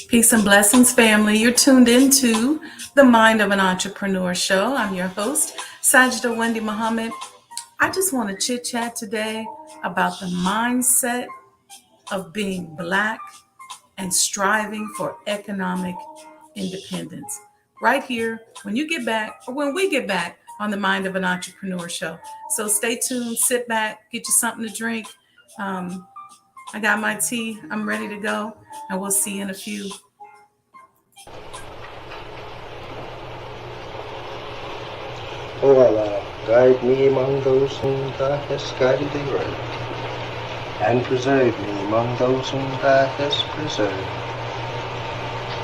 Peace and blessings, family. You're tuned into the Mind of an Entrepreneur show. I'm your host, Sajdah Wendy Muhammad. I just want to chit chat today about the mindset of being Black and striving for economic independence. Right here, when you get back, or when we get back on the Mind of an Entrepreneur show. So stay tuned, sit back, get you something to drink. I got my tea. I'm ready to go, and we'll see you in a few. O Allah, guide me among those whom Thou hast guided aright, and preserve me among those whom Thou hast preserved,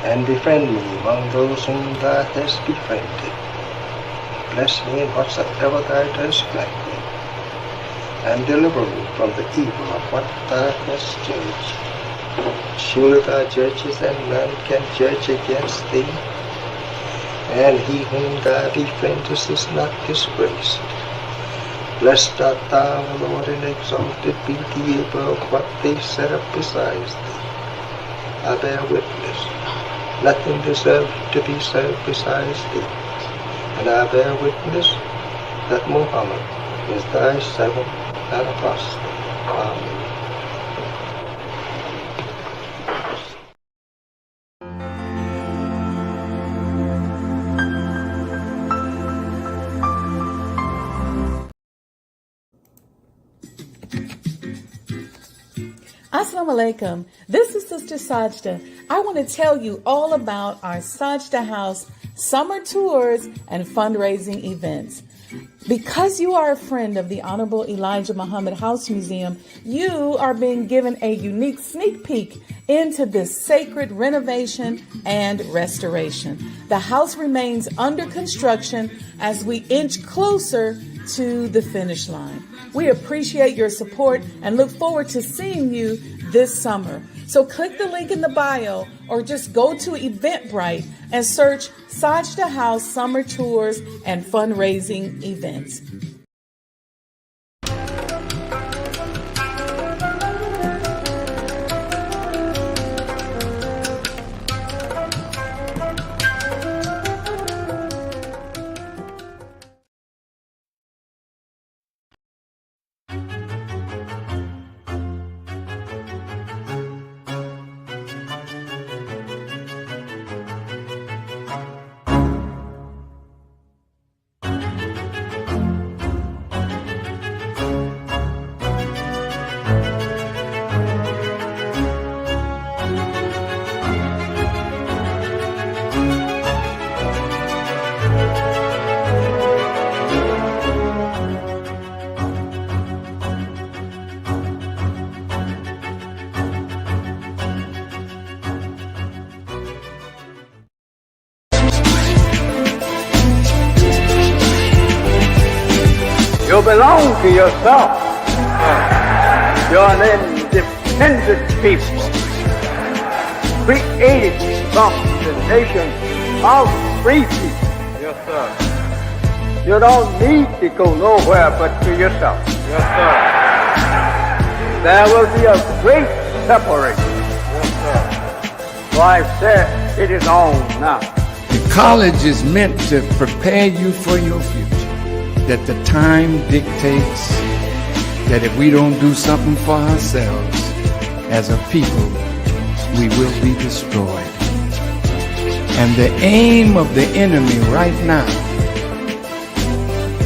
and befriend me among those whom Thou hast befriended. Bless me in whatsoever Thou dost grant me, and deliver me from the evil of what Thou hast judged. Surely Thou judgest, and none can judge against Thee, and he whom Thou befriendest is not disgraced. Blessed art Thou, O Lord, and exalted be Thee above what they set up besides Thee. I bear witness, nothing deserves to be served besides Thee, and I bear witness that Muhammad is Thy servant and apostle. Amen. Assalamu alaikum. This is Sister Sajdah. I want to tell you all about our Sajdah House summer tours and fundraising events. Because you are a friend of the Honorable Elijah Muhammad House Museum, you are being given a unique sneak peek into this sacred renovation and restoration. The house remains under construction as we inch closer to the finish line. We appreciate your support and look forward to seeing you this summer. So click the link in the bio or just go to Eventbrite and search Sajdah House Summer Tours and Fundraising Events. You belong to yourself. You're an independent people, created from the nation of free people. Yes, sir. You don't need to go nowhere but to yourself. Yes, sir. There will be a great separation. Yes, sir. So I said, it is on now. The college is meant to prepare you for your future. That the time dictates that if we don't do something for ourselves as a people, we will be destroyed. And the aim of the enemy right now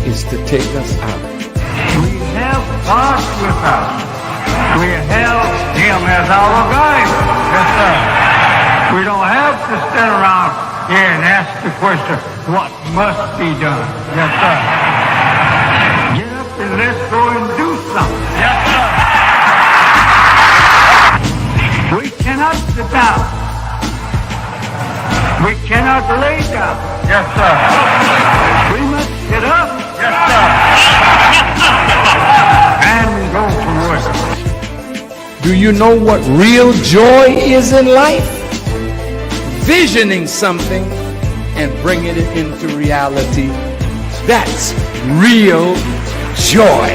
is to take us out. We have God with us. We have Him as our guide. Yes, sir. We don't have to stand around here and ask the question, what must be done? Yes, sir. And let's go and do something. Yes, sir. We cannot sit down. We cannot lay down. Yes, sir. We must get up. Yes, sir. And go to work. Do you know what real joy is in life? Visioning something and bringing it into reality. That's real joy.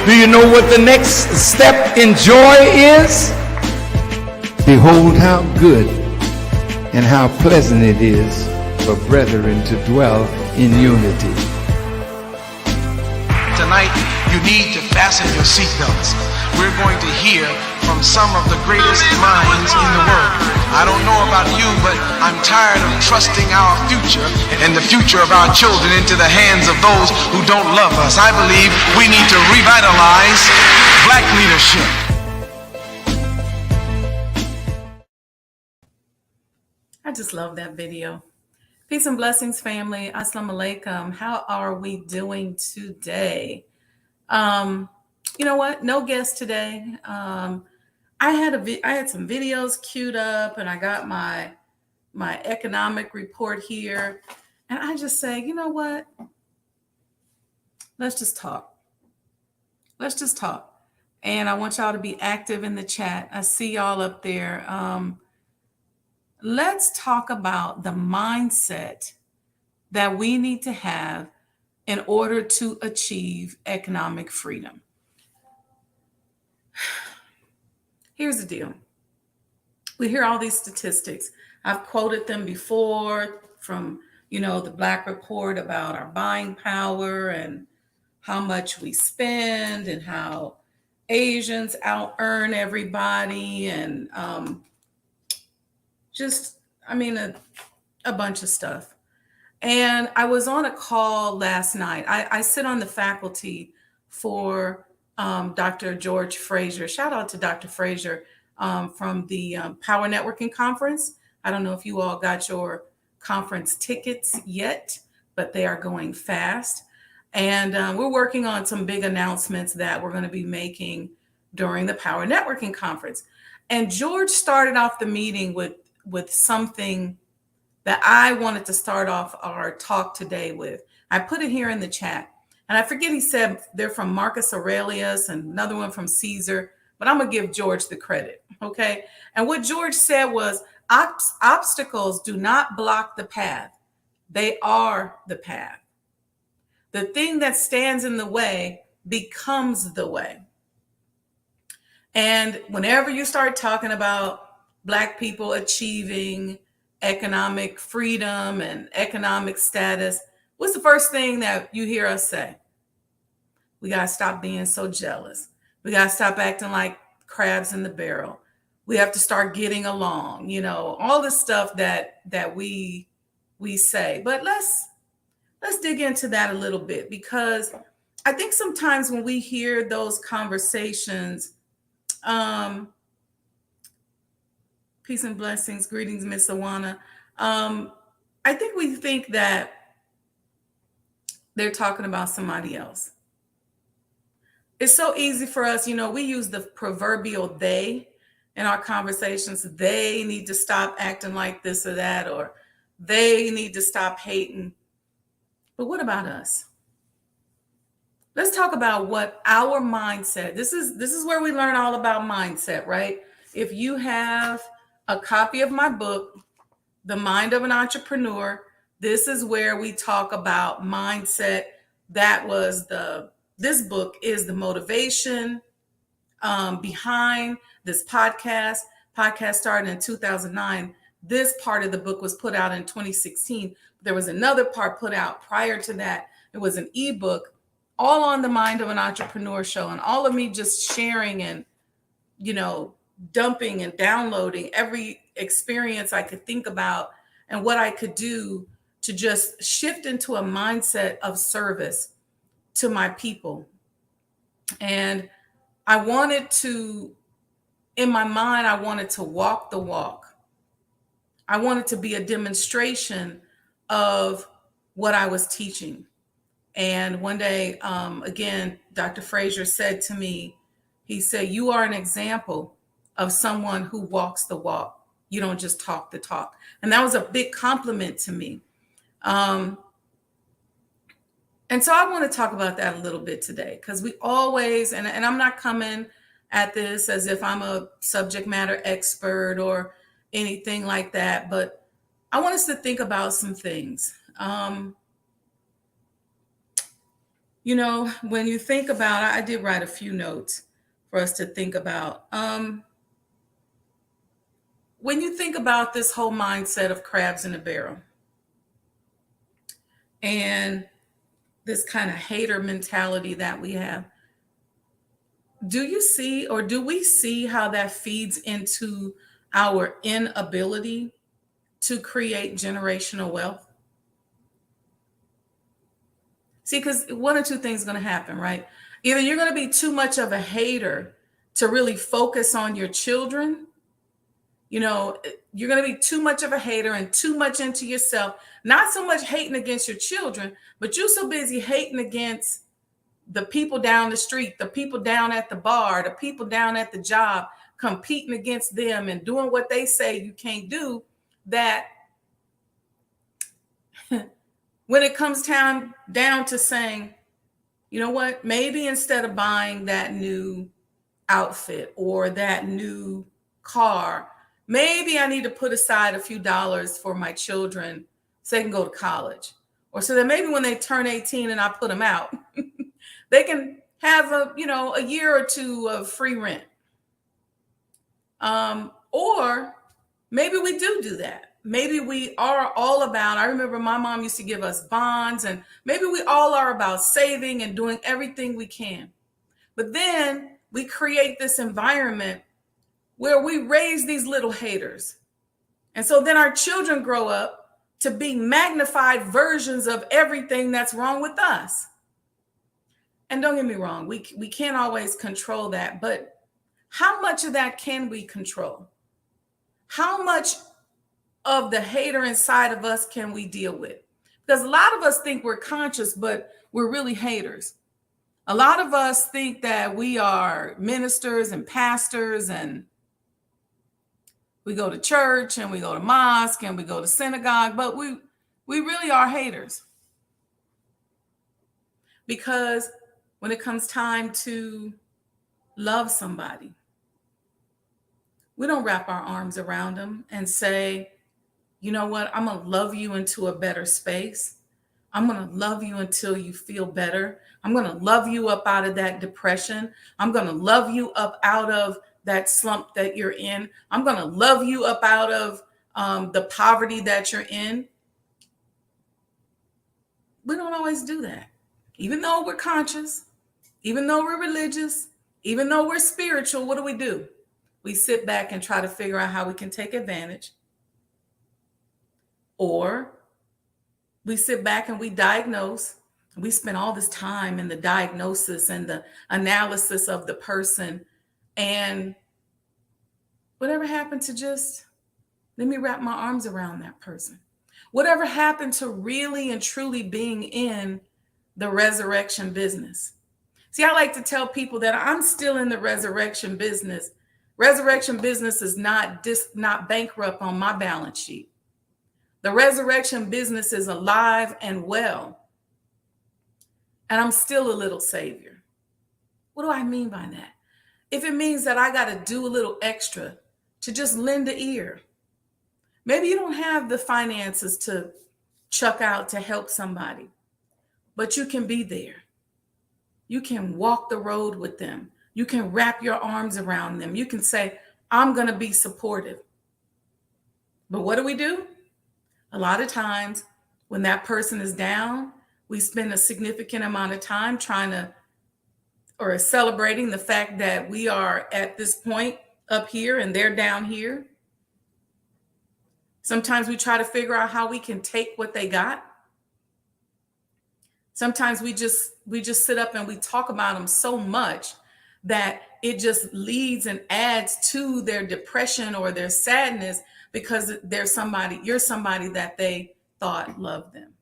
Do you know what the next step in joy is? Behold how good and how pleasant it is for brethren to dwell in unity. Tonight, you need to fasten your seatbelts. We're going to hear from some of the greatest minds in the world. I don't know about you, but I'm tired of trusting our future and the future of our children into the hands of those who don't love us. I believe we need to revitalize black leadership. I just love that video. Peace and blessings, family. Assalamu alaikum. How are we doing today? You know what? No guest today. I had some videos queued up, and I got my economic report here, and I just say, you know what? Let's just talk. Let's just talk. And I want y'all to be active in the chat. I see y'all up there. Let's talk about the mindset that we need to have in order to achieve economic freedom. Here's the deal. We hear all these statistics. I've quoted them before from, the Black Report about our buying power and how much we spend and how Asians out earn everybody and a bunch of stuff. And I was on a call last night. I sit on the faculty for Dr. George Fraser. Shout out to Dr. Fraser from the Power Networking Conference. I don't know if you all got your conference tickets yet, but they are going fast. And we're working on some big announcements that we're going to be making during the Power Networking Conference. And George started off the meeting with something that I wanted to start off our talk today with. I put it here in the chat. And I forget, he said they're from Marcus Aurelius and another one from Caesar, but I'm going to give George the credit, okay? And what George said was, obstacles do not block the path. They are the path. The thing that stands in the way becomes the way. And whenever you start talking about Black people achieving economic freedom and economic status, what's the first thing that you hear us say? We got to stop being so jealous. We got to stop acting like crabs in the barrel. We have to start getting along, all the stuff that we say. But let's dig into that a little bit, because I think sometimes when we hear those conversations, peace and blessings, greetings, Miss Awana. I think we think that they're talking about somebody else. It's so easy for us, we use the proverbial they in our conversations. They need to stop acting like this or that, or they need to stop hating. But what about us? Let's talk about what our mindset, this is where we learn all about mindset, right? If you have a copy of my book, The Mind of an Entrepreneur, this is where we talk about mindset. This book is the motivation behind this podcast. Podcast started in 2009. This part of the book was put out in 2016. There was another part put out prior to that. It was an ebook, all on the Mind of an Entrepreneur show, and all of me just sharing and, dumping and downloading every experience I could think about and what I could do to just shift into a mindset of service to my people. And I wanted to walk the walk. I wanted to be a demonstration of what I was teaching. And one day, again, Dr. Fraser said to me, he said, "You are an example of someone who walks the walk. You don't just talk the talk." And that was a big compliment to me. And so I want to talk about that a little bit today, because we always, and I'm not coming at this as if I'm a subject matter expert or anything like that, but I want us to think about some things. When you think about, I did write a few notes for us to think about. when you think about this whole mindset of crabs in a barrel and this kind of hater mentality that we have, do you see, or do we see how that feeds into our inability to create generational wealth? See, because one or two things are going to happen, right? Either you're going to be too much of a hater to really focus on your children. You know, you're going to be too much of a hater and too much into yourself, not so much hating against your children, but you're so busy hating against the people down the street, the people down at the bar, the people down at the job, competing against them and doing what they say you can't do, that when it comes time down to saying, you know what, maybe instead of buying that new outfit or that new car, maybe I need to put aside a few dollars for my children so they can go to college. Or so that maybe when they turn 18 and I put them out, they can have a year or two of free rent. Or maybe we do that. Maybe we are all about, I remember my mom used to give us bonds, and maybe we all are about saving and doing everything we can. But then we create this environment where we raise these little haters. And so then our children grow up to be magnified versions of everything that's wrong with us. And don't get me wrong, we can't always control that, but how much of that can we control? How much of the hater inside of us can we deal with? Because a lot of us think we're conscious, but we're really haters. A lot of us think that we are ministers and pastors, and we go to church and we go to mosque and we go to synagogue, but we really are haters. Because when it comes time to love somebody, we don't wrap our arms around them and say, you know what, I'm going to love you into a better space. I'm going to love you until you feel better. I'm going to love you up out of that depression. I'm going to love you up out of that slump that you're in. I'm going to love you up out of the poverty that you're in. We don't always do that. Even though we're conscious, even though we're religious, even though we're spiritual, what do? We sit back and try to figure out how we can take advantage. Or we sit back and we diagnose. We spend all this time in the diagnosis and the analysis of the person. And whatever happened to just, let me wrap my arms around that person? Whatever happened to really and truly being in the resurrection business? See, I like to tell people that I'm still in the resurrection business. Resurrection business is not bankrupt on my balance sheet. The resurrection business is alive and well. And I'm still a little savior. What do I mean by that? If it means that I got to do a little extra to just lend an ear. Maybe you don't have the finances to chuck out to help somebody, but you can be there. You can walk the road with them. You can wrap your arms around them. You can say, I'm going to be supportive. But what do? A lot of times when that person is down, we spend a significant amount of time celebrating the fact that we are at this point up here and they're down here. Sometimes we try to figure out how we can take what they got. Sometimes we just sit up and we talk about them so much that it just leads and adds to their depression or their sadness because you're somebody that they thought loved them.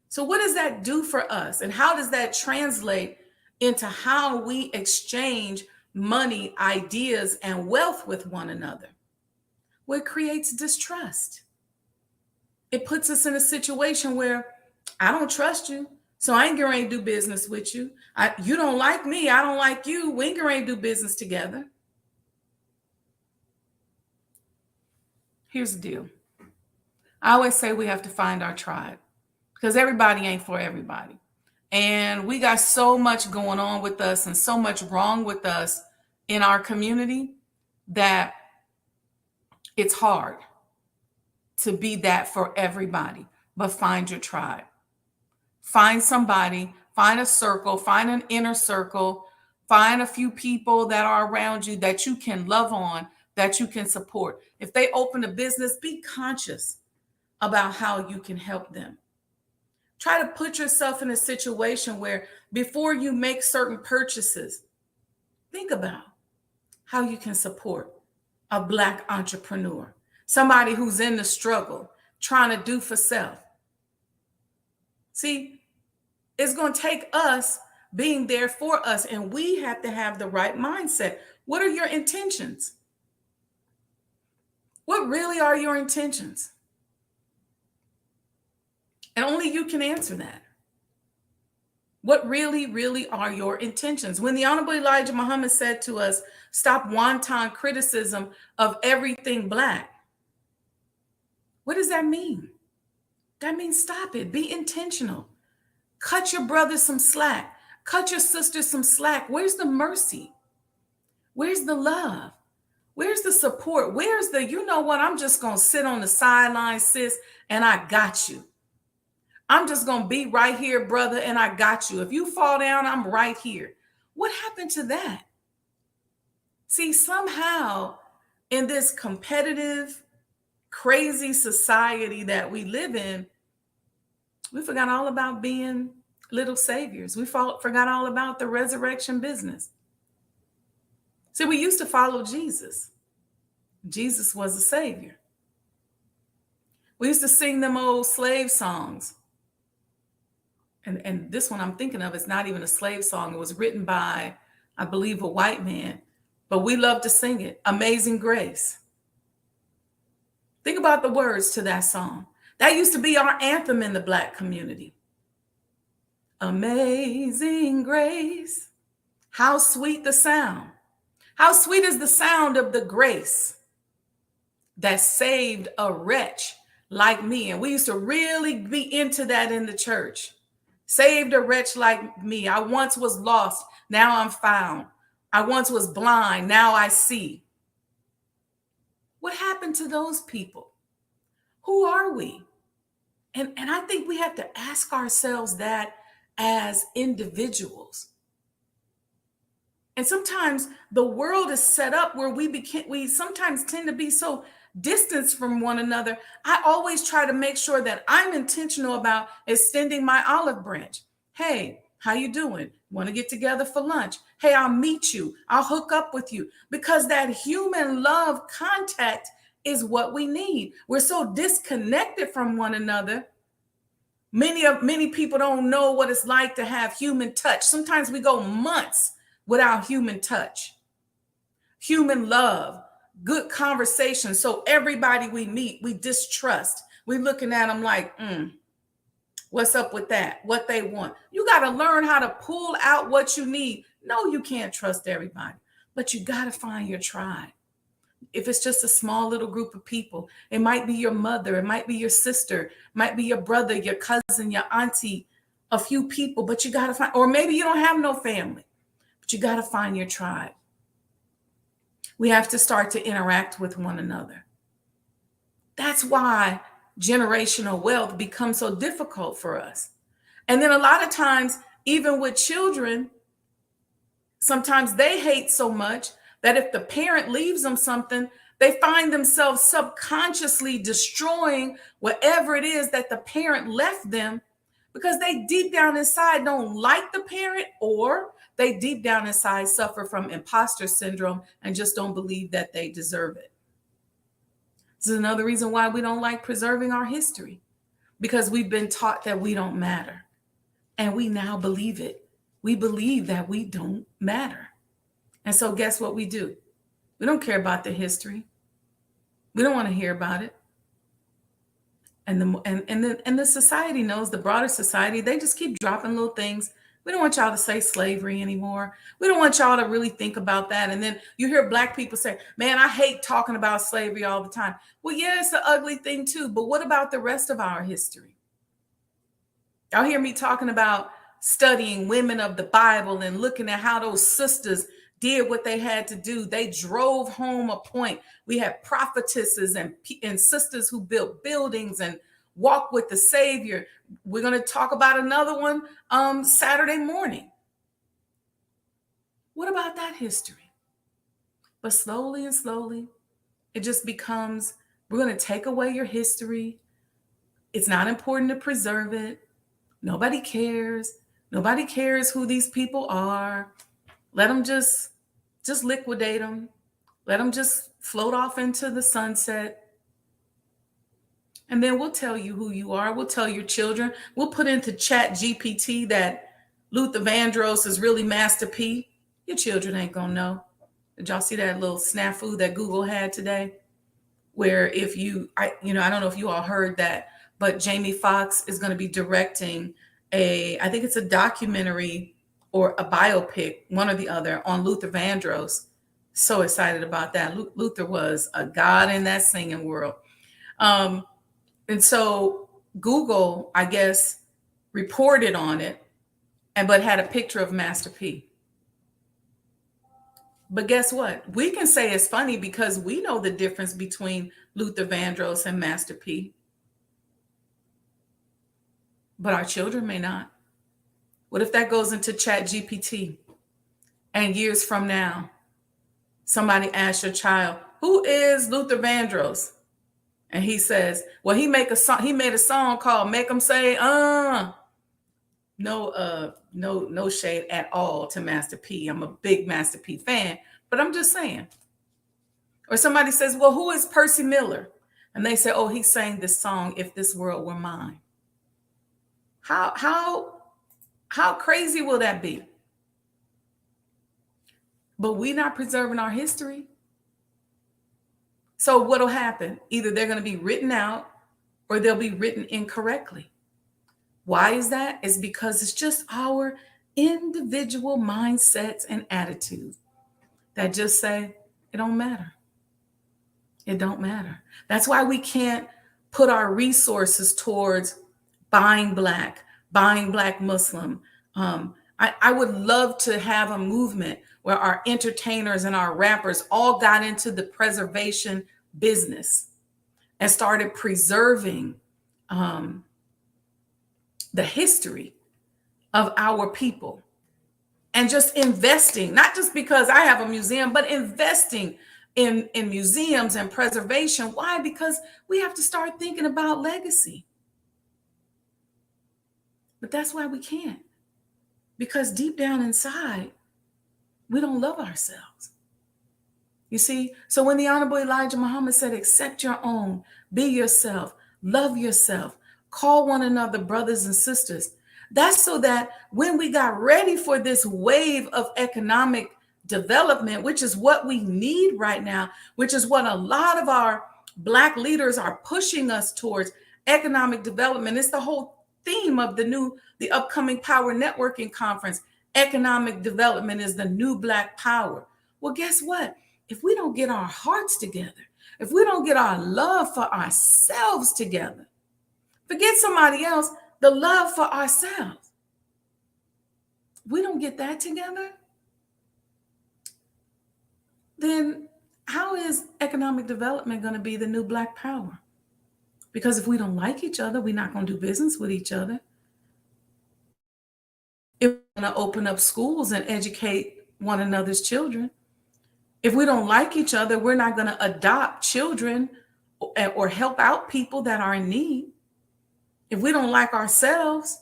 So what does that do for us? And how does that translate into how we exchange money, ideas, and wealth with one another? Well, it creates distrust. It puts us in a situation where I don't trust you, so I ain't going to do business with you. You don't like me, I don't like you. We ain't going to do business together. Here's the deal. I always say we have to find our tribe because everybody ain't for everybody. And we got so much going on with us and so much wrong with us in our community that It's hard to be that for everybody, but find your tribe. Find somebody, find a circle, find an inner circle, find a few people that are around you that you can love on, that you can support. If they open a business, be conscious about how you can help them. Try to put yourself in a situation where before you make certain purchases, think about how you can support a Black entrepreneur, somebody who's in the struggle, trying to do for self. See, it's going to take us being there for us, and we have to have the right mindset. What are your intentions? What really are your intentions? And only you can answer that. What really, really are your intentions? When the Honorable Elijah Muhammad said to us, stop wanton criticism of everything Black, what does that mean? That means stop it. Be intentional. Cut your brother some slack. Cut your sister some slack. Where's the mercy? Where's the love? Where's the support? Where's the, you know what, I'm just going to sit on the sideline, sis, and I got you. I'm just going to be right here, brother, and I got you. If you fall down, I'm right here. What happened to that? See, somehow in this competitive, crazy society that we live in, we forgot all about being little saviors. We forgot all about the resurrection business. See, we used to follow Jesus. Jesus was a savior. We used to sing them old slave songs. And this one I'm thinking of is not even a slave song. It was written by, I believe, a white man, but we love to sing it. Amazing Grace. Think about the words to that song. That used to be our anthem in the Black community. Amazing grace, how sweet the sound. How sweet is the sound of the grace that saved a wretch like me. And we used to really be into that in the church. Saved a wretch like me. I once was lost, now I'm found. I once was blind, now I see. What happened to those people? Who are we? And I think we have to ask ourselves that as individuals. And sometimes the world is set up where we sometimes tend to be so distanced from one another. I always try to make sure that I'm intentional about extending my olive branch. Hey, how you doing? Want to get together for lunch? Hey, I'll meet you. I'll hook up with you. Because that human love contact is what we need. We're so disconnected from one another. Many people don't know what it's like to have human touch. Sometimes we go months without human touch, human love, good conversation. So everybody we meet, we distrust. We're looking at them like, what's up with that? What they want. You got to learn how to pull out what you need. No, you can't trust everybody, but you got to find your tribe. If it's just a small little group of people, it might be your mother, it might be your sister, it might be your brother, your cousin, your auntie, a few people, but you got to find, or maybe you don't have no family, but you got to find your tribe. We have to start to interact with one another. That's why generational wealth becomes so difficult for us. And then a lot of times, even with children, sometimes they hate so much that if the parent leaves them something, they find themselves subconsciously destroying whatever it is that the parent left them because they deep down inside don't like the parent, or they deep down inside suffer from imposter syndrome and just don't believe that they deserve it. This is another reason why we don't like preserving our history, because we've been taught that we don't matter. And we now believe it. We believe that we don't matter. And so guess what we do? We don't care about the history. We don't want to hear about it. And the society knows, the broader society, they just keep dropping little things. We don't want y'all to say slavery anymore. We don't want y'all to really think about that. And then you hear Black people say, man, I hate talking about slavery all the time. Well, yeah, it's an ugly thing too. But what about the rest of our history? Y'all hear me talking about studying women of the Bible and looking at how those sisters did what they had to do. They drove home a point. We had prophetesses and sisters who built buildings and walked with the Savior. We're going to talk about another one Saturday morning. What about that history? But slowly and slowly, it just becomes, we're going to take away your history. It's not important to preserve it. Nobody cares. Nobody cares who these people are. Let them just liquidate them. Let them just float off into the sunset. And then we'll tell you who you are. We'll tell your children. We'll put into Chat GPT that Luther Vandross is really Master P. Your children ain't gonna know. Did y'all see that little snafu that Google had today? Where I don't know if you all heard that, but Jamie Foxx is going to be directing I think it's a documentary or a biopic, one or the other, on Luther Vandross. So excited about that. Luther was a god in that singing world. And so Google, I guess, reported on it, but had a picture of Master P. But guess what? We can say it's funny because we know the difference between Luther Vandross and Master P. But our children may not. What if that goes into Chat GPT and years from now, somebody asks your child, who is Luther Vandross? And he says, well, he made a song called Make 'Em Say, No shade at all to Master P. I'm a big Master P fan, but I'm just saying. Or somebody says, well, who is Percy Miller? And they say, oh, he sang this song, If This World Were Mine. How crazy will that be? But we're not preserving our history. So what'll happen? Either they're going to be written out or they'll be written incorrectly. Why is that? It's because it's just our individual mindsets and attitudes that just say, it don't matter. It don't matter. That's why we can't put our resources towards buying Black Muslim. I would love to have a movement where our entertainers and our rappers all got into the preservation business and started preserving the history of our people and just investing, not just because I have a museum, but investing in museums and preservation. Why? Because we have to start thinking about legacy. But that's why we can't. Because deep down inside, we don't love ourselves. You see? So when the Honorable Elijah Muhammad said, accept your own, be yourself, love yourself, call one another brothers and sisters, that's so that when we got ready for this wave of economic development, which is what we need right now, which is what a lot of our Black leaders are pushing us towards, economic development. It's the whole theme of the upcoming Power Networking Conference. Economic development is the new Black power. Well, guess what? If we don't get our hearts together, if we don't get our love for ourselves together, forget somebody else, the love for ourselves, we don't get that together, then how is economic development going to be the new Black power? Because if we don't like each other, we're not going to do business with each other. If we're going to open up schools and educate one another's children, if we don't like each other, we're not going to adopt children or help out people that are in need. If we don't like ourselves,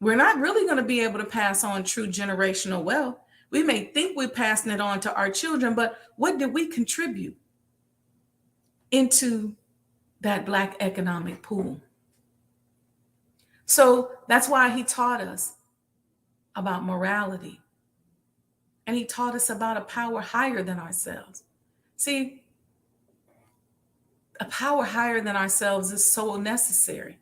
we're not really going to be able to pass on true generational wealth. We may think we're passing it on to our children, but what did we contribute into that Black economic pool? So that's why he taught us about morality. And he taught us about a power higher than ourselves. See, a power higher than ourselves is so necessary.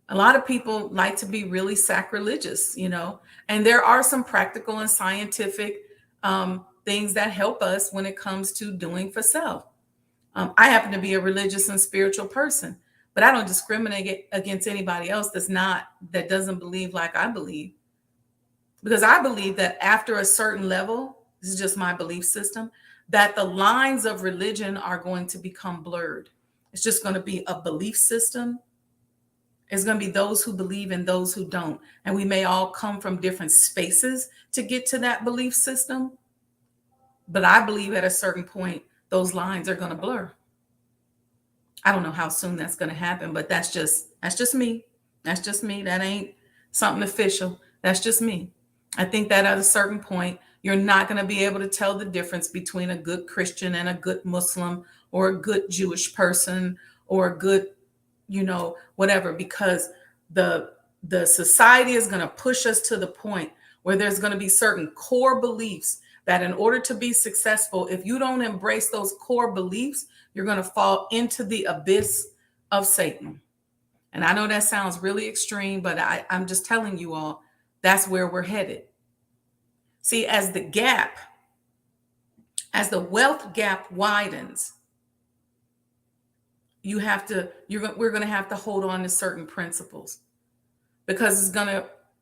A lot of people like to be really sacrilegious, and there are some practical and scientific things that help us when it comes to doing for self. I happen to be a religious and spiritual person, but I don't discriminate against anybody else that doesn't believe like I believe. Because I believe that after a certain level, this is just my belief system, that the lines of religion are going to become blurred. It's just going to be a belief system. It's going to be those who believe and those who don't. And we may all come from different spaces to get to that belief system. But I believe at a certain point, those lines are going to blur. I don't know how soon that's going to happen, but that's just me. That's just me. That ain't something official. That's just me. I think that at a certain point, you're not going to be able to tell the difference between a good Christian and a good Muslim, or a good Jewish person, or a good, whatever, because the society is going to push us to the point where there's going to be certain core beliefs that in order to be successful, if you don't embrace those core beliefs, you're going to fall into the abyss of Satan. And I know that sounds really extreme, but I'm just telling you all, that's where we're headed. See, as the wealth gap widens, we're going to have to hold on to certain principles, because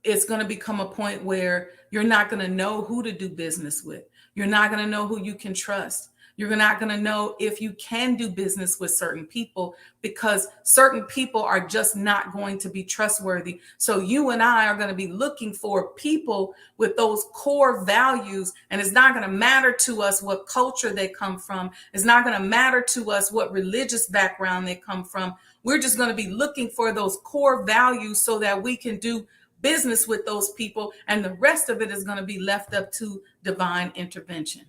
it's going to become a point where you're not going to know who to do business with. You're not going to know who you can trust. You're not going to know if you can do business with certain people, because certain people are just not going to be trustworthy. So you and I are going to be looking for people with those core values. And it's not going to matter to us what culture they come from. It's not going to matter to us what religious background they come from. We're just going to be looking for those core values so that we can do business with those people. And the rest of it is going to be left up to divine intervention.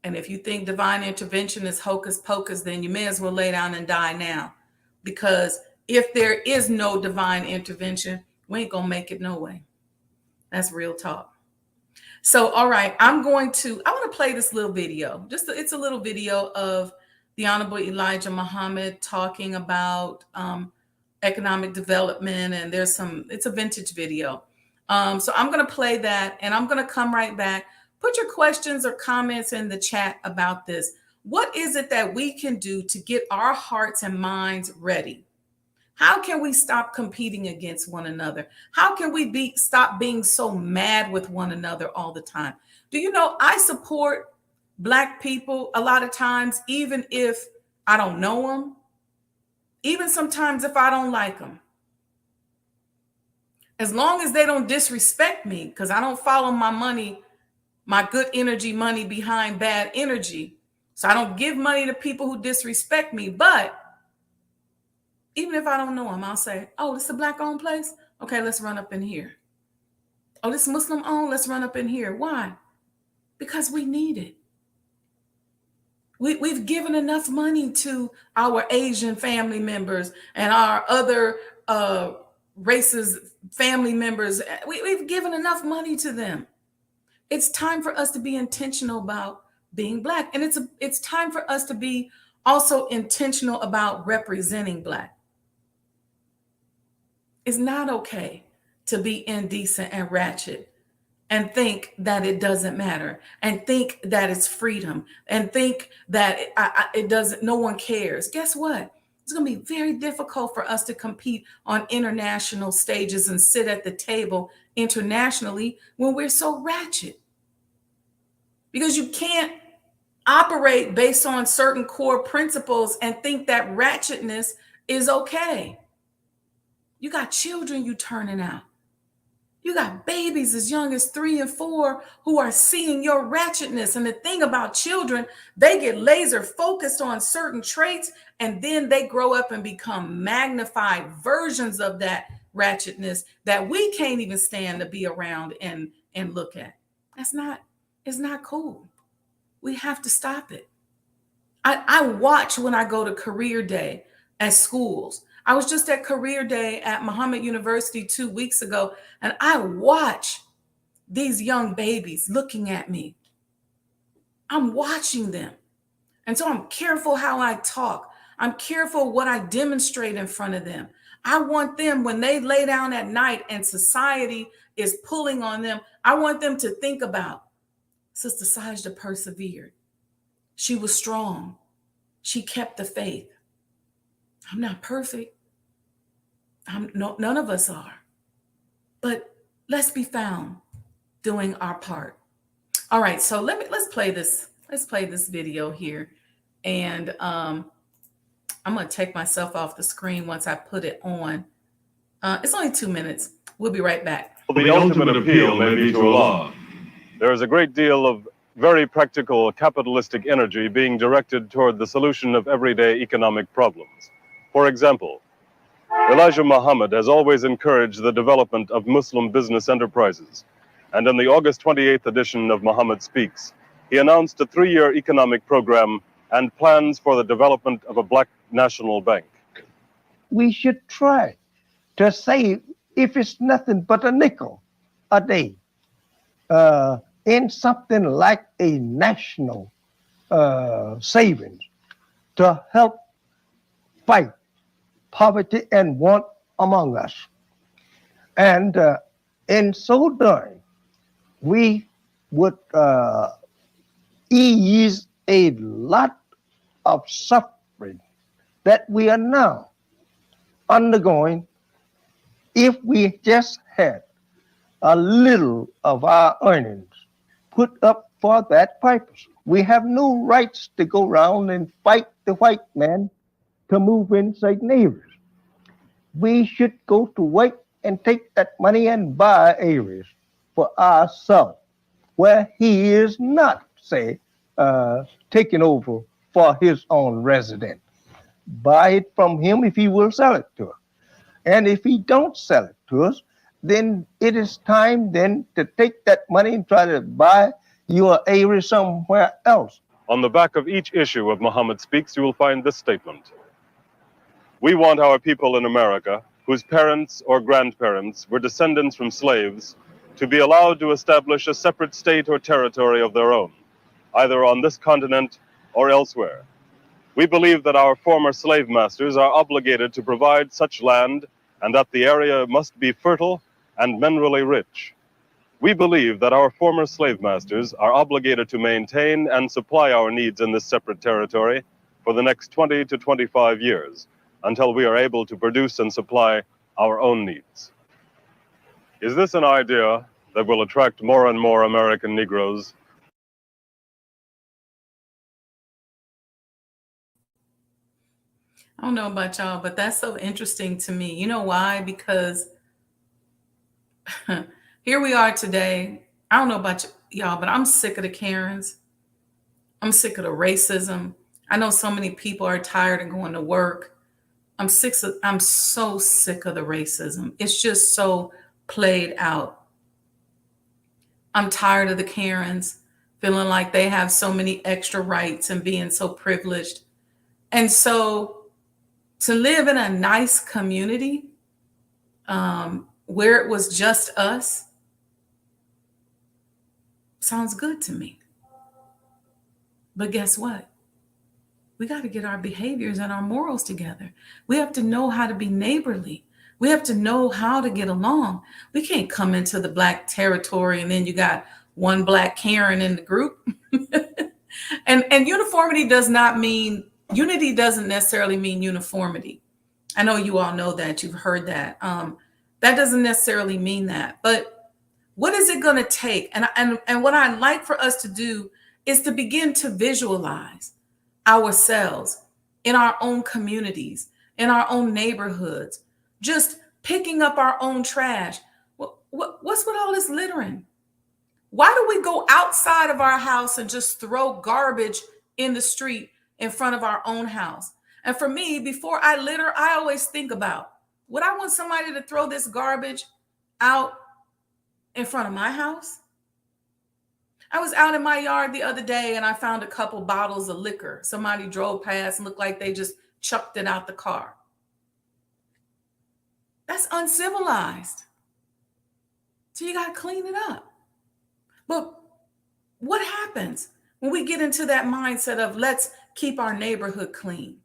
And if you think divine intervention is hocus pocus, then you may as well lay down and die now. Because if there is no divine intervention, we ain't going to make it no way. That's real talk. So, all right, I want to play this little video. It's a little video of the Honorable Elijah Muhammad talking about economic development. And it's a vintage video. So I'm going to play that, and I'm going to come right back. Put your questions or comments in the chat about this. What is it that we can do to get our hearts and minds ready? How can we stop competing against one another? How can we stop being so mad with one another all the time? Do you know I support Black people a lot of times, even if I don't know them, even sometimes if I don't like them. As long as they don't disrespect me, because I don't follow my good energy money behind bad energy. So I don't give money to people who disrespect me. But even if I don't know them, I'll say, oh, this is a Black-owned place? Okay, let's run up in here. Oh, this Muslim-owned? Let's run up in here. Why? Because we need it. We've given enough money to our Asian family members and our other races family members. We've given enough money to them. It's time for us to be intentional about being Black. And it's time for us to be also intentional about representing Black. It's not okay to be indecent and ratchet and think that it doesn't matter, and think that it's freedom, and think that it doesn't, no one cares. Guess what? It's going to be very difficult for us to compete on international stages and sit at the table internationally when we're so ratchet. Because you can't operate based on certain core principles and think that ratchetness is okay. You got children you turning out. You got babies as young as 3 and 4 who are seeing your ratchetness. And the thing about children, they get laser focused on certain traits, and then they grow up and become magnified versions of that ratchetness that we can't even stand to be around and look at. It's not cool. We have to stop it. I watch when I go to career day at schools. I was just at career day at Muhammad University 2 weeks ago, and I watch these young babies looking at me. I'm watching them. And so I'm careful how I talk. I'm careful what I demonstrate in front of them. I want them, when they lay down at night and society is pulling on them, I want them to think about, Sister Sajdah persevered. She was strong. She kept the faith. I'm not perfect. None of us are. But let's be found doing our part. All right, so let's play this. Let's play this video here, and I'm gonna take myself off the screen once I put it on. It's only 2 minutes. We'll be right back. The ultimate appeal may be to Allah. There is a great deal of very practical capitalistic energy being directed toward the solution of everyday economic problems. For example, Elijah Muhammad has always encouraged the development of Muslim business enterprises. And in the August 28th edition of Muhammad Speaks, he announced a 3-year economic program and plans for the development of a black national bank. We should try to save, if it's nothing but a nickel a day, in something like a national savings to help fight poverty and want among us. And in so doing, we would ease a lot of suffering that we are now undergoing if we just had a little of our earnings put up for that purpose. We have no rights to go around and fight the white man to move inside neighbors. We should go to work and take that money and buy areas for ourselves where he is not, say, taking over for his own residence. Buy it from him if he will sell it to us. And if he don't sell it to us, then it is time then to take that money and try to buy your area somewhere else. On the back of each issue of Muhammad Speaks, you will find this statement. We want our people in America, whose parents or grandparents were descendants from slaves, to be allowed to establish a separate state or territory of their own, either on this continent or elsewhere. We believe that our former slave masters are obligated to provide such land and that the area must be fertile and minerally rich. We believe that our former slave masters are obligated to maintain and supply our needs in this separate territory for the next 20 to 25 years, until we are able to produce and supply our own needs. Is this an idea that will attract more and more American Negroes? I don't know about y'all, but that's so interesting to me. You know why? Because here we are today. I don't know about y'all, but I'm sick of the Karens. I'm sick of the racism. I know so many people are tired of going to work. I'm so sick of the racism. It's just so played out. I'm tired of the Karens feeling like they have so many extra rights and being so privileged. And so to live in a nice community where it was just us sounds good to me. But guess what? We got to get our behaviors and our morals together. We have to know how to be neighborly. We have to know how to get along. We can't come into the black territory and then you got one black Karen in the group. and uniformity does not mean, unity doesn't necessarily mean uniformity. I know you all know that, you've heard that. That doesn't necessarily mean that. But what is it going to take? And what I'd like for us to do is to begin to visualize ourselves in our own communities, in our own neighborhoods, just picking up our own trash. What's with all this littering? Why do we go outside of our house and just throw garbage in the street in front of our own house? And for me, before I litter, I always think about, would I want somebody to throw this garbage out in front of my house? I was out in my yard the other day and I found a couple bottles of liquor. Somebody drove past and looked like they just chucked it out the car. That's uncivilized. So you got to clean it up. But what happens when we get into that mindset of let's keep our neighborhood clean?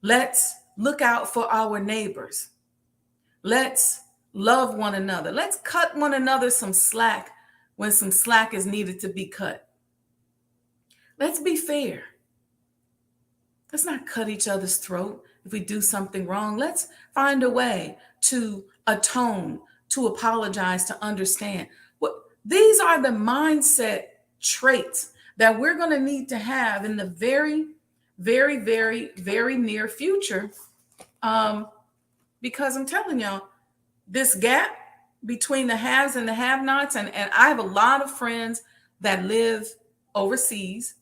Let's look out for our neighbors. Let's love one another. Let's cut one another some slack when some slack is needed to be cut. Let's be fair. Let's not cut each other's throat if we do something wrong. Let's find a way to atone, to apologize, to understand. These are the mindset traits that we're going to need to have in the very, very, very, very near future. Because I'm telling y'all, this gap between the haves and the have-nots, and I have a lot of friends that live overseas,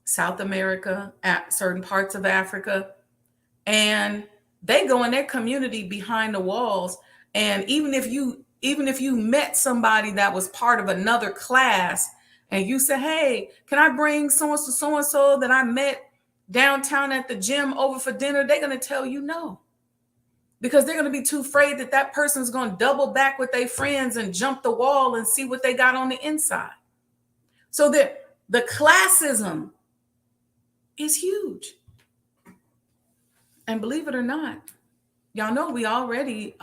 South America, at certain parts of Africa, and they go in their community behind the walls. And even if you met somebody that was part of another class and you say, hey, can I bring so-and-so that I met downtown at the gym over for dinner, they're going to tell you no, because they're going to be too afraid that that person's going to double back with their friends and jump the wall and see what they got on the inside. So that the classism is huge. And believe it or not, y'all know we already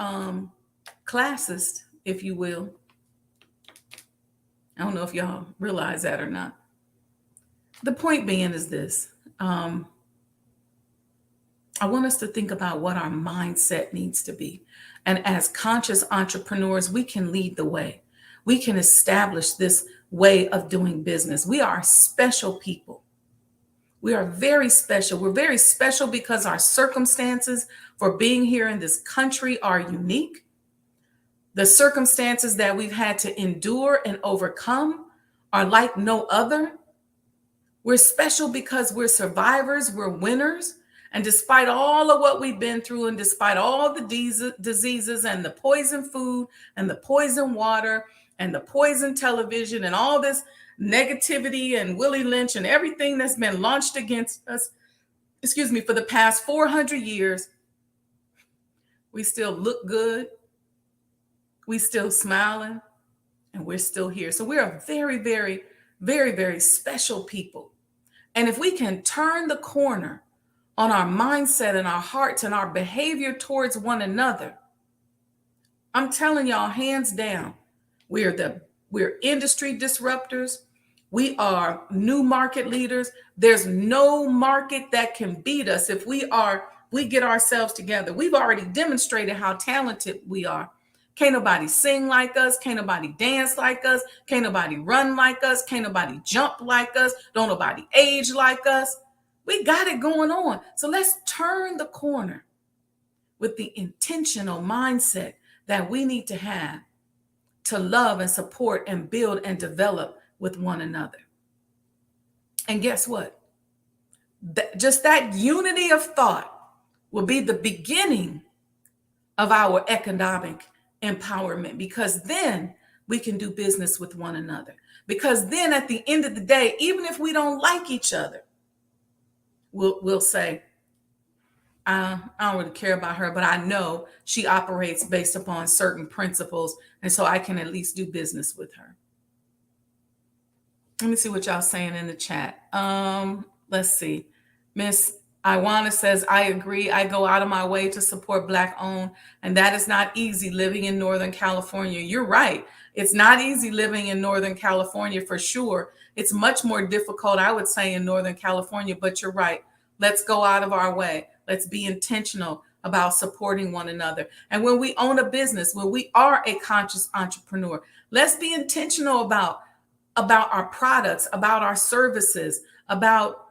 classist, if you will. I don't know if y'all realize that or not. The point being is this. I want us to think about what our mindset needs to be. And as conscious entrepreneurs, we can lead the way. We can establish this way of doing business. We are special people. We are very special. We're very special because our circumstances for being here in this country are unique. The circumstances that we've had to endure and overcome are like no other. We're special because we're survivors, we're winners. And despite all of what we've been through, and despite all the diseases and the poison food and the poison water and the poison television and all this negativity and Willie Lynch and everything that's been launched against us, for the past 400 years, we still look good. We still smiling, and we're still here. So we're a very, very, very, very special people. And if we can turn the corner on our mindset and our hearts and our behavior towards one another, I'm telling y'all, hands down, we're industry disruptors. We are new market leaders. There's no market that can beat us if we get ourselves together. We've already demonstrated how talented we are. Can't nobody sing like us. Can't nobody dance like us. Can't nobody run like us. Can't nobody jump like us. Don't nobody age like us. We got it going on. So let's turn the corner with the intentional mindset that we need to have to love and support and build and develop with one another. And guess what? Just that unity of thought will be the beginning of our economic empowerment, because then we can do business with one another. Because then at the end of the day, even if we don't like each other, we'll say, I don't really care about her, but I know she operates based upon certain principles, and so I can at least do business with her. Let me see what y'all saying in the chat. Let's see. Miss Iwana says, I agree. I go out of my way to support Black owned, and that is not easy living in Northern California. You're right. It's not easy living in Northern California for sure. It's much more difficult, I would say, in Northern California, but you're right. Let's go out of our way. Let's be intentional about supporting one another. And when we own a business, when we are a conscious entrepreneur, let's be intentional about our products, about our services, about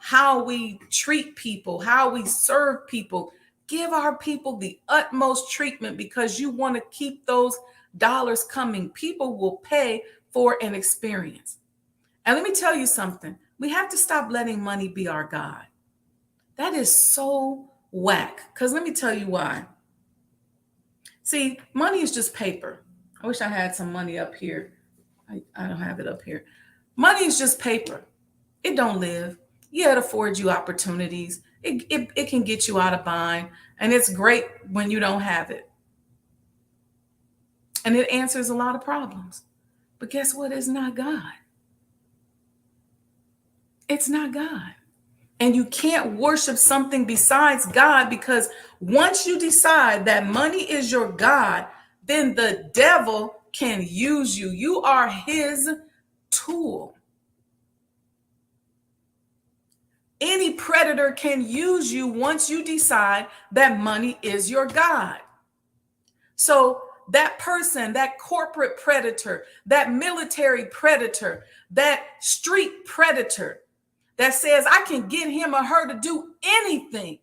how we treat people, how we serve people. Give our people the utmost treatment, because you want to keep those dollars coming. People will pay for an experience. And let me tell you something. We have to stop letting money be our God. That is so whack. Because let me tell you why. See, money is just paper. I wish I had some money up here. I don't have it up here. Money is just paper. It don't live. Yeah, it affords you opportunities. It can get you out of bind. And it's great when you don't have it. And it answers a lot of problems. But guess what? It's not God. It's not God. And you can't worship something besides God, because once you decide that money is your God, then the devil can use you. You are his tool. Any predator can use you once you decide that money is your God. So that person, that corporate predator, that military predator, that street predator that says I can get him or her to do anything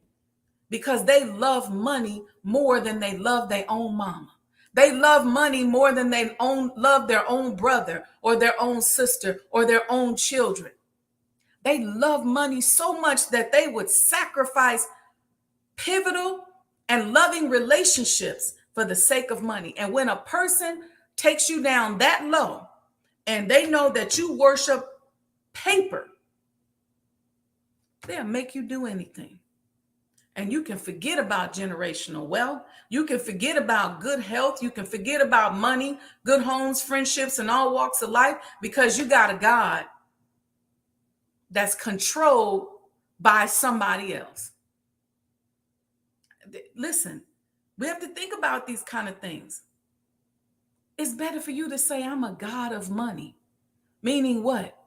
because they love money more than they love their own mama. They love money more than they love their own brother or their own sister or their own children. They love money so much that they would sacrifice pivotal and loving relationships for the sake of money. And when a person takes you down that low and they know that you worship paper, they'll make you do anything. And you can forget about generational wealth. You can forget about good health. You can forget about money, good homes, friendships, and all walks of life because you got a God that's controlled by somebody else. Listen, we have to think about these kind of things. It's better for you to say, I'm a God of money. Meaning what?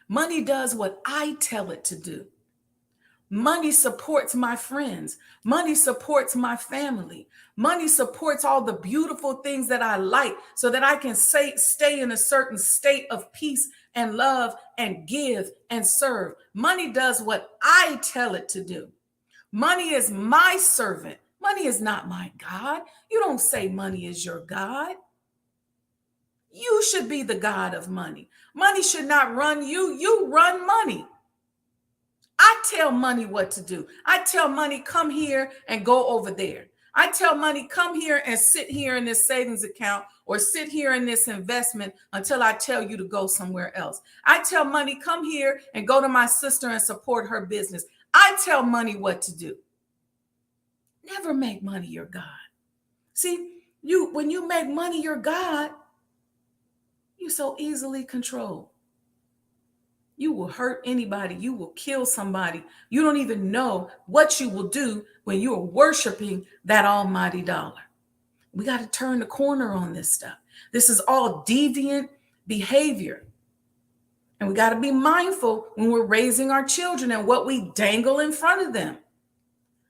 Money does what I tell it to do. Money supports my friends. Money supports my family. Money supports all the beautiful things that I like so that I can stay in a certain state of peace and love and give and serve. Money does what I tell it to do. Money is my servant. Money is not my God. You don't say money is your God. You should be the God of money. Money should not run you. You run money. I tell money what to do. I tell money, come here and go over there. I tell money, come here and sit here in this savings account or sit here in this investment until I tell you to go somewhere else. I tell money, come here and go to my sister and support her business. I tell money what to do. Never make money your God. See, when you make money your God, you're so easily controlled. You will hurt anybody. You will kill somebody. You don't even know what you will do when you are worshiping that almighty dollar. We got to turn the corner on this stuff. This is all deviant behavior. And we got to be mindful when we're raising our children and what we dangle in front of them.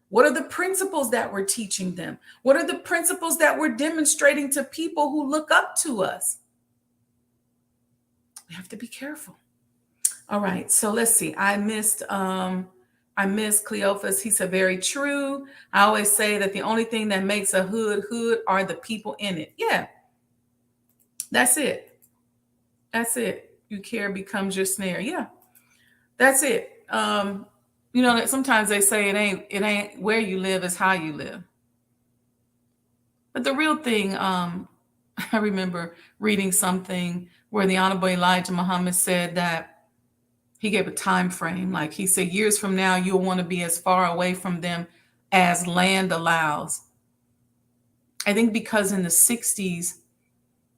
What are the principles that we're teaching them? What are the principles that we're demonstrating to people who look up to us? We have to be careful. All right, so let's see. I missed Cleophas. He said, very true. I always say that the only thing that makes a hood are the people in it. Yeah, that's it. That's it. You care becomes your snare. Yeah, that's it. You know, sometimes they say it ain't where you live, it's how you live. But the real thing, I remember reading something where the Honorable Elijah Muhammad said that he gave a time frame. Like he said, years from now, you'll want to be as far away from them as land allows. I think because in the 60s,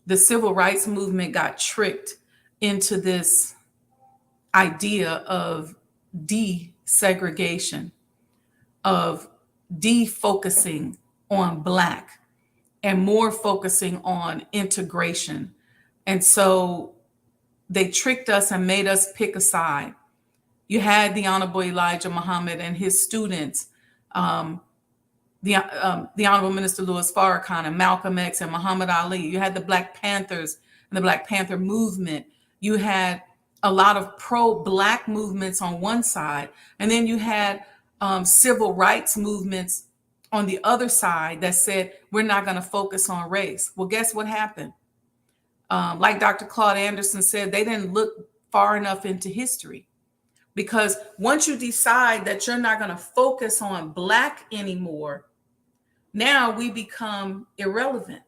the civil rights movement got tricked into this idea of desegregation, of defocusing on Black and more focusing on integration. And so they tricked us and made us pick a side. You had the Honorable Elijah Muhammad and his students, the Honorable Minister Louis Farrakhan and Malcolm X and Muhammad Ali. You had the Black Panthers and the Black Panther movement. You had a lot of pro-Black movements on one side, and then you had civil rights movements on the other side that said, we're not going to focus on race. Well, guess what happened? Like Dr. Claude Anderson said, they didn't look far enough into history, because once you decide that you're not going to focus on Black anymore, now we become irrelevant.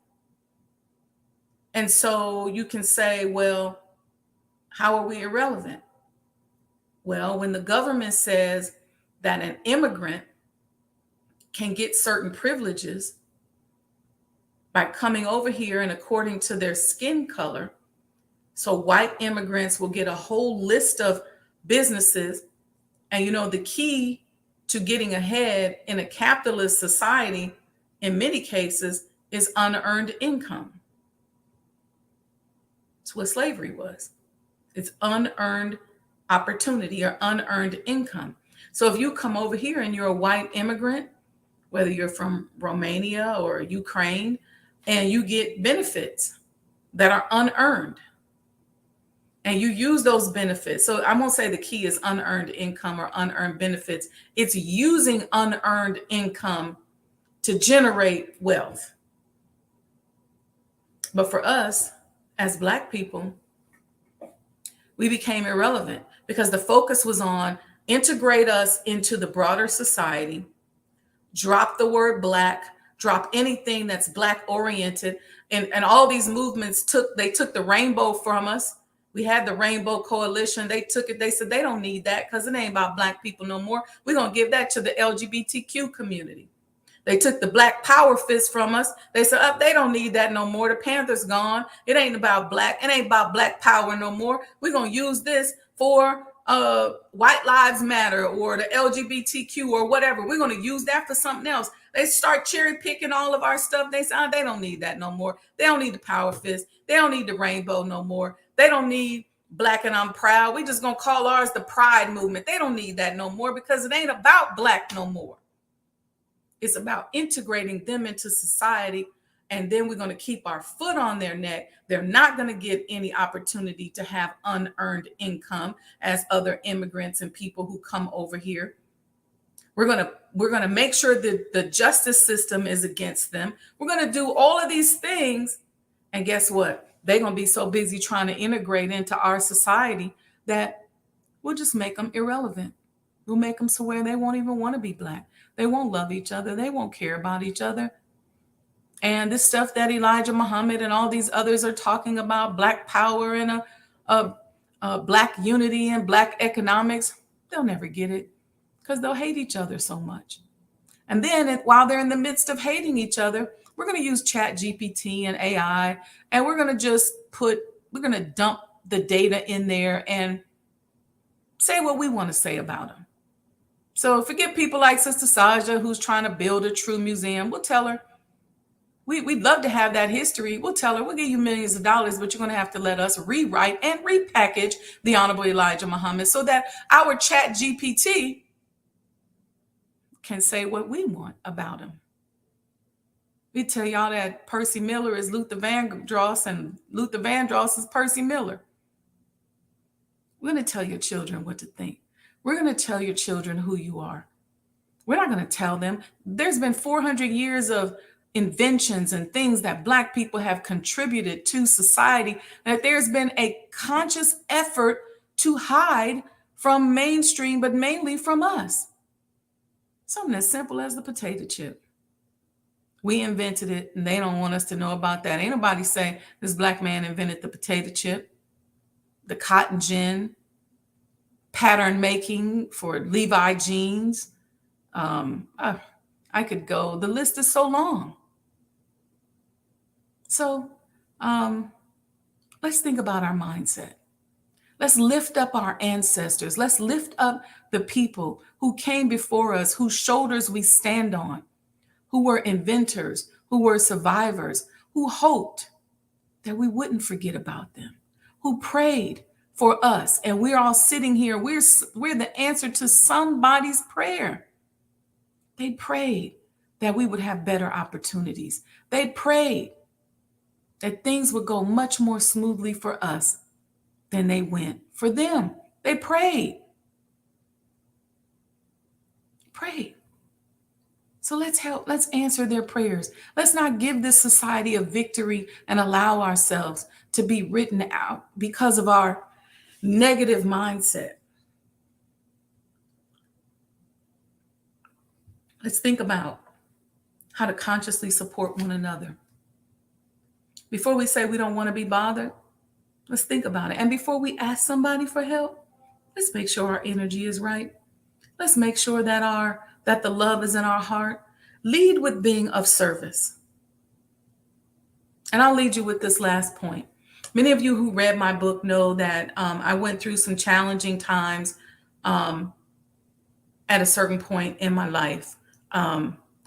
And so you can say, well, how are we irrelevant? Well, when the government says that an immigrant can get certain privileges by coming over here and according to their skin color, so white immigrants will get a whole list of businesses. And you know, the key to getting ahead in a capitalist society, in many cases, is unearned income. It's what slavery was. It's unearned opportunity or unearned income. So if you come over here and you're a white immigrant, whether you're from Romania or Ukraine, and you get benefits that are unearned. And you use those benefits. So I'm going to say the key is unearned income or unearned benefits. It's using unearned income to generate wealth. But for us as Black people, we became irrelevant because the focus was on integrate us into the broader society, drop the word Black, drop anything that's Black oriented. And all these movements took the rainbow from us. We had the Rainbow Coalition. They took it. They said they don't need that because it ain't about Black people no more. We're going to give that to the LGBTQ community. They took the Black Power fist from us. They said, they don't need that no more. The Panther's gone. It ain't about Black. It ain't about Black Power no more. We're going to use this for White Lives Matter or the LGBTQ or whatever. We're going to use that for something else. They start cherry picking all of our stuff. They say, they don't need that no more. They don't need the Power fist. They don't need the rainbow no more. They don't need Black and I'm proud. We just going to call ours the Pride movement. They don't need that no more because it ain't about Black no more. It's about integrating them into society. And then we're going to keep our foot on their neck. They're not going to get any opportunity to have unearned income as other immigrants and people who come over here. We're going to make sure that the justice system is against them. We're going to do all of these things. And guess what? They're going to be so busy trying to integrate into our society that we'll just make them irrelevant. We'll make them so where they won't even want to be Black. They won't love each other. They won't care about each other. And this stuff that Elijah Muhammad and all these others are talking about, Black power and a Black unity and Black economics, they'll never get it because they'll hate each other so much. And then while they're in the midst of hating each other, we're going to use Chat GPT and AI, and we're going to dump the data in there and say what we want to say about them. So forget people like Sister Sajdah, who's trying to build a true museum. We'll tell her, we'd love to have that history. We'll tell her, we'll give you millions of dollars, but you're going to have to let us rewrite and repackage the Honorable Elijah Muhammad so that our Chat GPT can say what we want about him. We tell y'all that Percy Miller is Luther Vandross and Luther Vandross is Percy Miller. We're going to tell your children what to think. We're going to tell your children who you are. We're not going to tell them. There's been 400 years of inventions and things that Black people have contributed to society, that there's been a conscious effort to hide from mainstream, but mainly from us. Something as simple as the potato chip. We invented it, and they don't want us to know about that. Ain't nobody say this Black man invented the potato chip, the cotton gin, pattern making for Levi jeans. I could go. The list is so long. So let's think about our mindset. Let's lift up our ancestors. Let's lift up the people who came before us, whose shoulders we stand on, who were inventors, who were survivors, who hoped that we wouldn't forget about them, who prayed for us. And we're all sitting here. We're the answer to somebody's prayer. They prayed that we would have better opportunities. They prayed that things would go much more smoothly for us than they went for them. They prayed. Prayed. So let's answer their prayers. Let's not give this society a victory and allow ourselves to be written out because of our negative mindset. Let's think about how to consciously support one another. Before we say we don't want to be bothered, let's think about it. And before we ask somebody for help, let's make sure our energy is right. Let's make sure that the love is in our heart. Lead with being of service. And I'll lead you with this last point. Many of you who read my book know that I went through some challenging times at a certain point in my life.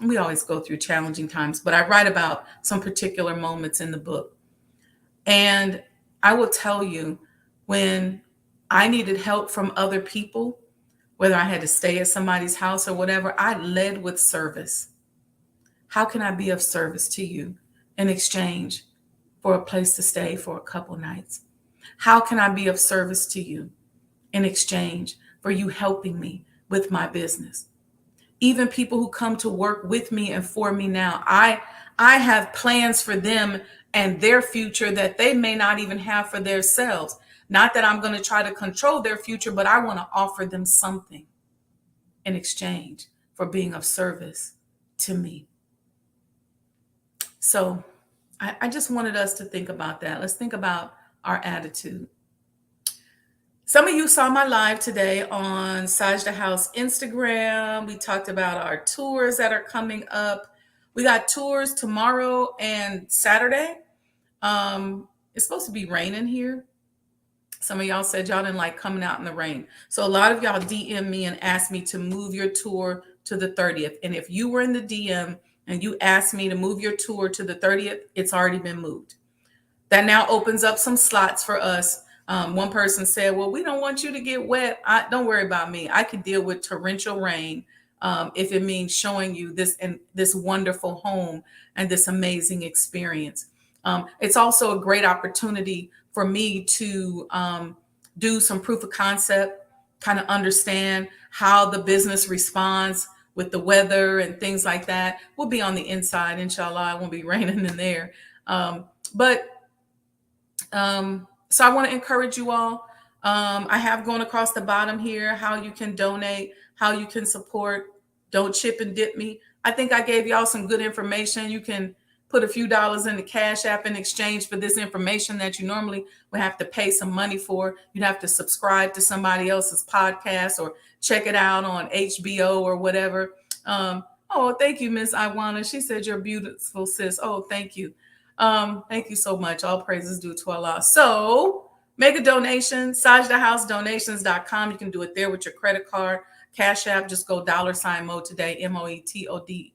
We always go through challenging times, but I write about some particular moments in the book. And I will tell you, when I needed help from other people, whether I had to stay at somebody's house or whatever, I led with service. How can I be of service to you in exchange for a place to stay for a couple nights? How can I be of service to you in exchange for you helping me with my business? Even people who come to work with me and for me now, I have plans for them and their future that they may not even have for themselves. Not that I'm going to try to control their future, but I want to offer them something in exchange for being of service to me. So I just wanted us to think about that. Let's think about our attitude. Some of you saw my live today on Sajdah House Instagram. We talked about our tours that are coming up. We got tours tomorrow and Saturday. It's supposed to be raining here. Some of y'all said y'all didn't like coming out in the rain. So a lot of y'all DM me and asked me to move your tour to the 30th. And if you were in the DM and you asked me to move your tour to the 30th, it's already been moved. That now opens up some slots for us. One person said, well, we don't want you to get wet. Don't worry about me. I can deal with torrential rain if it means showing you this wonderful home and this amazing experience. It's also a great opportunity for me to do some proof of concept, kind of understand how the business responds with the weather and things like that. We'll be on the inside, inshallah. It won't be raining in there. So I want to encourage you all. I have gone across the bottom here, how you can donate, how you can support. Don't chip and dip me. I think I gave y'all some good information. You can put a few dollars in the Cash App in exchange for this information that you normally would have to pay some money for. You'd have to subscribe to somebody else's podcast or check it out on HBO or whatever. Oh, thank you, Miss Iwana. She said you're beautiful, sis. Oh, thank you. Thank you so much. All praises due to Allah. So make a donation, SajdahHouseDonations.com. You can do it there with your credit card. Cash App, just go $ Mo today, MOETODAY.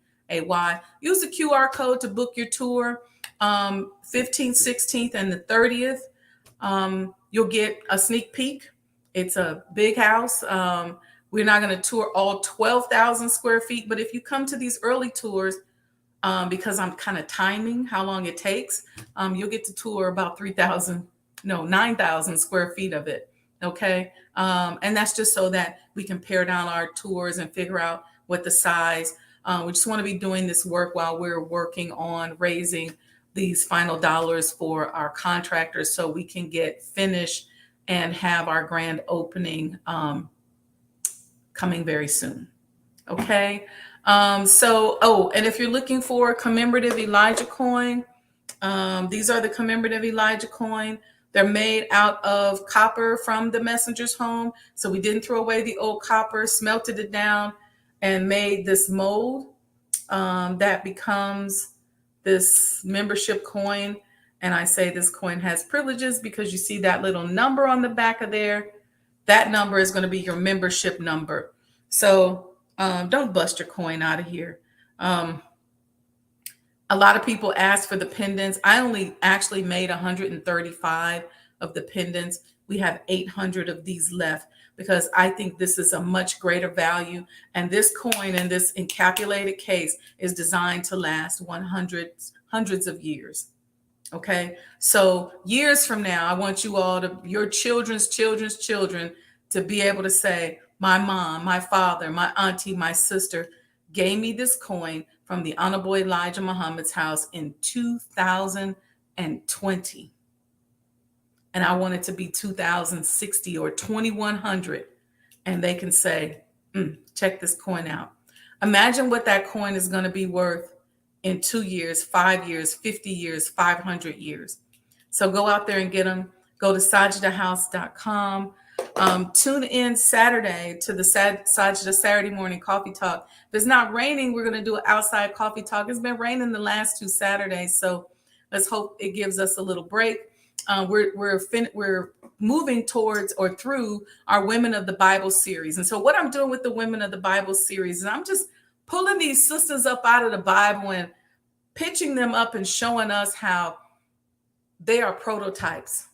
Use the QR code to book your tour. 15th, 16th, and the 30th. You'll get a sneak peek. It's a big house. We're not going to tour all 12,000 square feet, but if you come to these early tours, because I'm kind of timing how long it takes, you'll get to tour about 9,000 square feet of it. Okay. And that's just so that we can pare down our tours and figure out what the size. We just want to be doing this work while we're working on raising these final dollars for our contractors so we can get finished and have our grand opening coming very soon. Okay. And if you're looking for a commemorative Elijah coin, these are the commemorative Elijah coin. They're made out of copper from the messenger's home. So we didn't throw away the old copper, smelted it down, and made this mold that becomes this membership coin. And I say this coin has privileges because you see that little number on the back of there. That number is going to be your membership number. So don't bust your coin out of here. A lot of people ask for the pendants. I only actually made 135 of the pendants. We have 800 of these left because I think this is a much greater value. And this coin in this encapsulated case is designed to last hundreds of years. Okay. So years from now, I want you all to, your children's children to be able to say, my mom, my father, my auntie, my sister gave me this coin from the Honorable Elijah Muhammad's house in 2020. And I want it to be 2060 or 2100. And they can say, check this coin out. Imagine what that coin is going to be worth in 2 years, 5 years, 50 years, 500 years. So go out there and get them. Go to sajdahhouse.com. Tune in Saturday to the Sajdah Saturday morning coffee talk. If it's not raining, we're going to do an outside coffee talk. It's been raining the last 2 Saturdays, so let's hope it gives us a little break. We're moving towards or through our Women of the Bible series. And so what I'm doing with the Women of the Bible series is I'm just pulling these sisters up out of the Bible and pitching them up and showing us how they are prototypes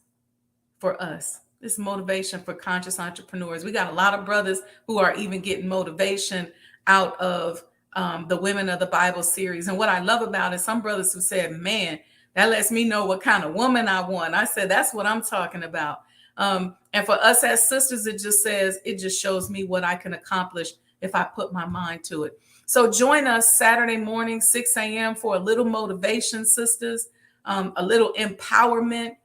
for us. This motivation for conscious entrepreneurs. We got a lot of brothers who are even getting motivation out of the Women of the Bible series. And what I love about it, some brothers who said, man, that lets me know what kind of woman I want. I said, that's what I'm talking about. And for us as sisters, it just shows me what I can accomplish if I put my mind to it. So join us Saturday morning, 6 a.m. for a little motivation, sisters, a little empowerment,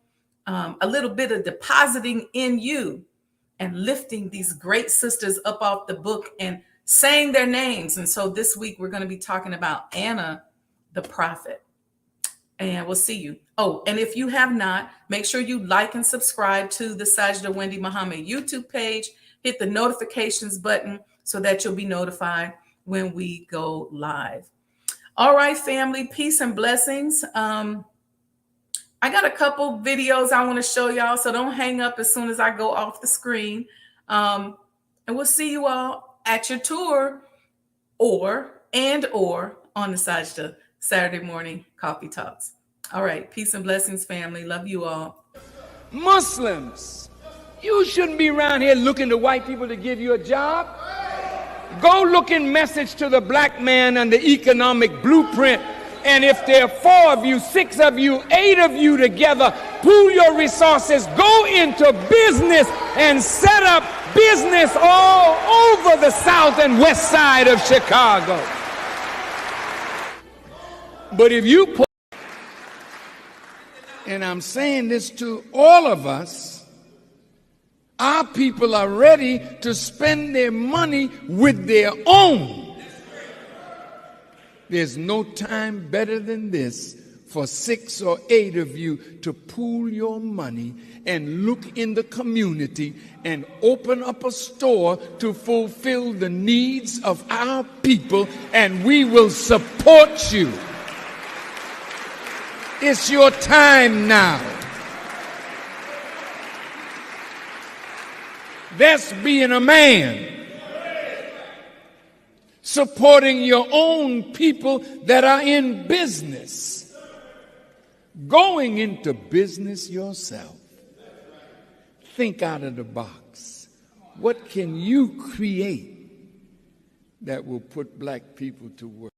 a little bit of depositing in you and lifting these great sisters up off the book and saying their names. And so this week we're going to be talking about Anna, the prophet. And we'll see you. Oh, and if you have not, make sure you like and subscribe to the Sajdah Wendy Muhammad YouTube page. Hit the notifications button so that you'll be notified when we go live. All right, family, peace and blessings. I got a couple videos I want to show y'all, so don't hang up as soon as I go off the screen. And we'll see you all at your tour or on the Sajdah Saturday morning coffee talks. All right. Peace and blessings, family. Love you all. Muslims, you shouldn't be around here looking to white people to give you a job. Go look in message to the black man and the economic blueprint. And if there are 4 of you, 6 of you, 8 of you together, pool your resources, go into business and set up business all over the south and west side of Chicago. But if you put, and I'm saying this to all of us, our people are ready to spend their money with their own. There's no time better than this for 6 or 8 of you to pool your money and look in the community and open up a store to fulfill the needs of our people, and we will support you. It's your time now. That's being a man. Supporting your own people that are in business. Going into business yourself. Think out of the box. What can you create that will put black people to work?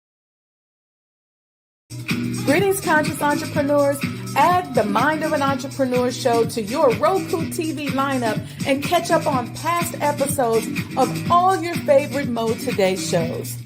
Greetings, conscious entrepreneurs. Add the Mind of an Entrepreneur show to your Roku TV lineup and catch up on past episodes of all your favorite Mo Today shows.